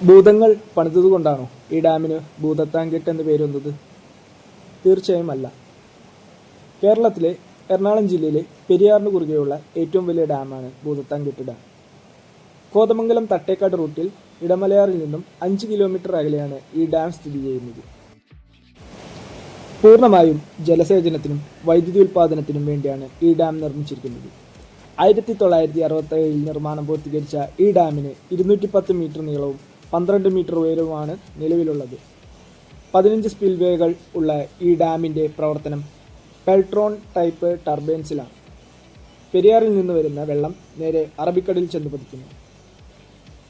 ഭൂതങ്ങൾ പണിതതുകൊണ്ടാണോ ഈ ഡാമിന് ഭൂതത്താൻകെട്ട് എന്ന് പേര് വന്നത്? തീർച്ചയായും അല്ല. കേരളത്തിലെ എറണാകുളം ജില്ലയിലെ പെരിയാറിന് കുറുകെയുള്ള ഏറ്റവും വലിയ ഡാമാണ് ഭൂതത്താൻകെട്ട് ഡാം. കോതമംഗലം തട്ടേക്കാട് റൂട്ടിൽ ഇടമലയാറിൽ നിന്നും 5 കിലോമീറ്റർ അകലെയാണ് ഈ ഡാം സ്ഥിതി ചെയ്യുന്നത്. പൂർണ്ണമായും ജലസേചനത്തിനും വൈദ്യുതി ഉൽപ്പാദനത്തിനും വേണ്ടിയാണ് ഈ ഡാം നിർമ്മിച്ചിരിക്കുന്നത്. 1967 നിർമ്മാണം പൂർത്തീകരിച്ച ഈ ഡാമിന് 210 മീറ്റർ നീളവും 12 മീറ്റർ ഉയരവുമാണ് നിലവിലുള്ളത്. 15 സ്പിൽവേകൾ ഉള്ള ഈ ഡാമിൻ്റെ പ്രവർത്തനം പെൽട്രോൺ ടൈപ്പ് ടർബൈൻസിലാണ്. പെരിയാറിൽ നിന്ന് വരുന്ന വെള്ളം നേരെ അറബിക്കടലിൽ ചെന്ന് പതിക്കുന്നു.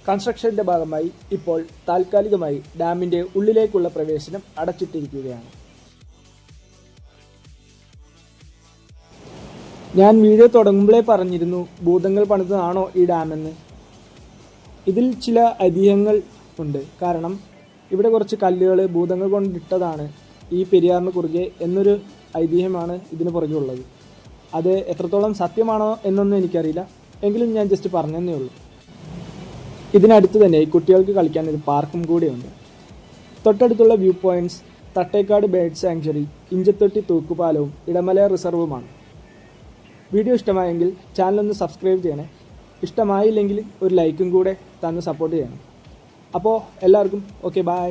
കൺസ്ട്രക്ഷൻ്റെ ഭാഗമായി ഇപ്പോൾ താൽക്കാലികമായി ഡാമിൻ്റെ ഉള്ളിലേക്കുള്ള പ്രവേശനം അടച്ചിട്ടിരിക്കുകയാണ്. ഞാൻ വീഡിയോ തുടങ്ങുമ്പോഴേ പറഞ്ഞിരുന്നു ഭൂതങ്ങൾ പണിതതാണോ ഈ ഡാമെന്ന്. ഇതിൽ ചില ഐതിഹ്യങ്ങൾ ഉണ്ട്. കാരണം ഇവിടെ കുറച്ച് കല്ലുകൾ ഭൂതങ്ങൾ കൊണ്ടിട്ടതാണ് ഈ പെരിയാറിന് കുറുകെ എന്നൊരു ഐതിഹ്യമാണ് ഇതിന് പുറകെയുള്ളത്. അത് എത്രത്തോളം സത്യമാണോ എന്നൊന്നും എനിക്കറിയില്ല, എങ്കിലും ഞാൻ ജസ്റ്റ് പറഞ്ഞതേ ഉള്ളൂ. ഇതിനടുത്ത് തന്നെ കുട്ടികൾക്ക് കളിക്കാൻ ഒരു പാർക്കും കൂടിയുണ്ട്. തൊട്ടടുത്തുള്ള view points Thattekad bird sanctuary, Inchathotti തൂക്കുപാലവും ഇടമലയാർ റിസർവുമാണ്. വീഡിയോ ഇഷ്ടമായെങ്കിൽ ചാനലൊന്ന് സബ്സ്ക്രൈബ് ചെയ്യണേ. ഇഷ്ടമായില്ലെങ്കിൽ ഒരു ലൈക്കും കൂടെ തന്ന് സപ്പോർട്ട് ചെയ്യണം. അപ്പോൾ എല്ലാവർക്കും ഓക്കെ, ബൈ.